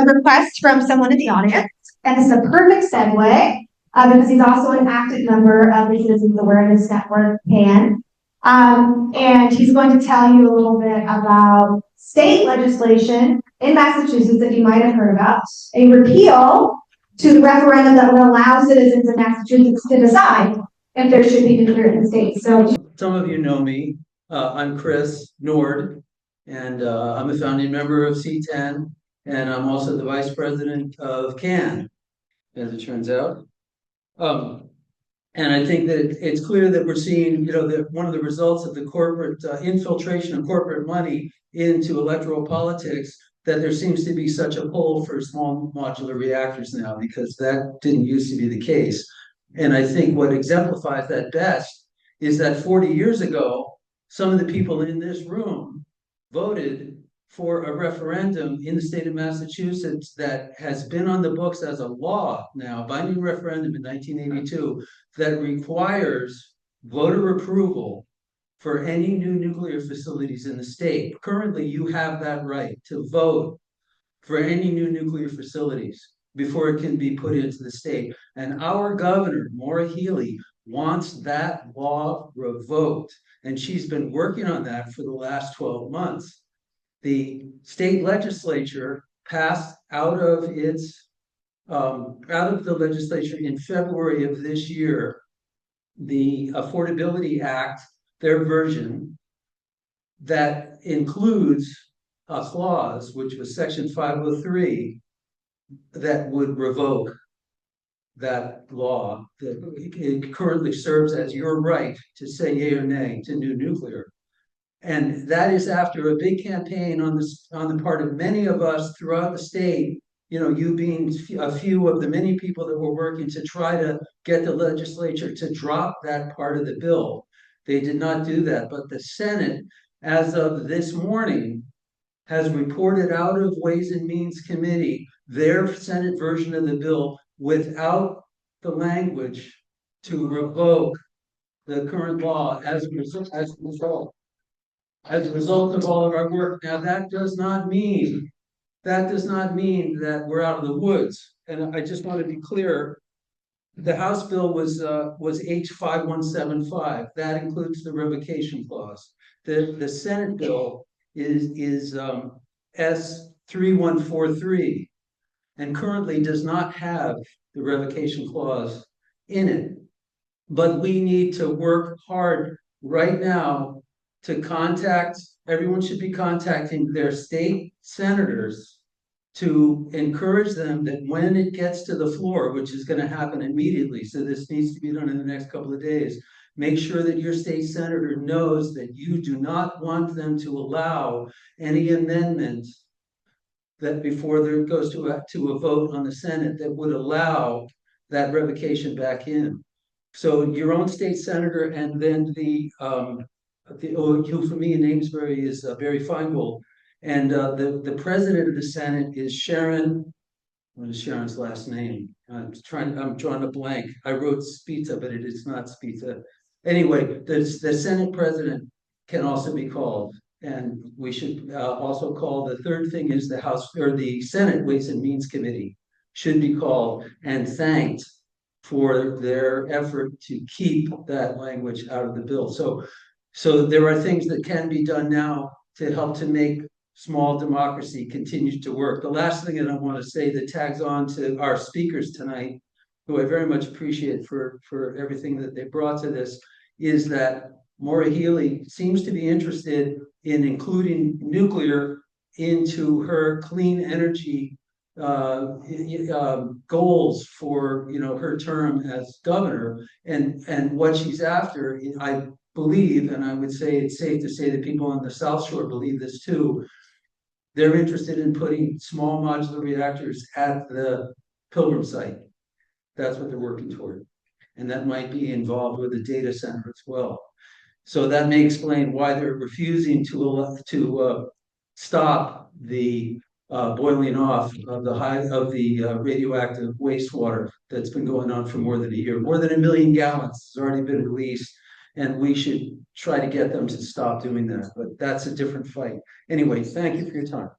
a request from someone in the audience, and it's a perfect segue because he's also an active member of the Citizens Awareness Network, CAN. And he's going to tell you a little bit about state legislation in Massachusetts that you might have heard about, a repeal to the referendum that would allow citizens in Massachusetts to decide if there should be nuclear in the state. So, some of you know me. I'm Chris Nord, and I'm a founding member of C-10, and I'm also the vice president of CAN, as it turns out. And I think that it's clear that we're seeing, that one of the results of the corporate infiltration of corporate money into electoral politics, that there seems to be such a pull for small modular reactors now, because that didn't used to be the case. And I think what exemplifies that best is that 40 years ago, some of the people in this room voted for a referendum in the state of Massachusetts that has been on the books as a law now, binding referendum in 1982, that requires voter approval for any new nuclear facilities in the state. Currently, you have that right to vote for any new nuclear facilities before it can be put into the state. And our governor, Maura Healey, wants that law revoked. And she's been working on that for the last 12 months. The state legislature passed out of the legislature in February of this year, the Affordability Act, their version, that includes a clause, which was Section 503, that would revoke that law. That it currently serves as your right to say yea or nay to new nuclear. And that is after a big campaign on the part of many of us throughout the state, you being a few of the many people that were working to try to get the legislature to drop that part of the bill. They did not do that, but the Senate, as of this morning, has reported out of Ways and Means Committee their Senate version of the bill without the language to revoke the current law as a result of all of our work. Now, that does not mean that we're out of the woods. And I just want to be clear, the House bill was H5175. That includes the revocation clause. The Senate bill is S3143 and currently does not have the revocation clause in it. But we need to work hard right now to everyone should be contacting their state senators to encourage them that when it gets to the floor, which is going to happen immediately, so this needs to be done in the next couple of days, make sure that your state senator knows that you do not want them to allow any amendment that before there goes to a vote on the Senate that would allow that revocation back in. So your own state senator, and then who for me in Amesbury is Barry Feingold, and the president of the Senate is Sharon. What is Sharon's last name? I'm drawing a blank. I wrote Spita, but it is not Spita. Anyway, the Senate president can also be called, and we should also call. The third thing is the House or the Senate Ways and Means Committee should be called and thanked for their effort to keep that language out of the bill. So there are things that can be done now to help to make small democracy continue to work. The last thing that I want to say that tags on to our speakers tonight, who I very much appreciate for everything that they brought to this, is that Maura Healey seems to be interested in including nuclear into her clean energy goals for her term as governor, and what she's after. I believe, and I would say it's safe to say that people on the South Shore believe this too. They're interested in putting small modular reactors at the Pilgrim site. That's what they're working toward, and that might be involved with a data center as well. So that may explain why they're refusing to stop the boiling off of the radioactive wastewater that's been going on for more than a year. More than 1 million gallons has already been released, and we should try to get them to stop doing that. But that's a different fight. Anyway, thank you for your time.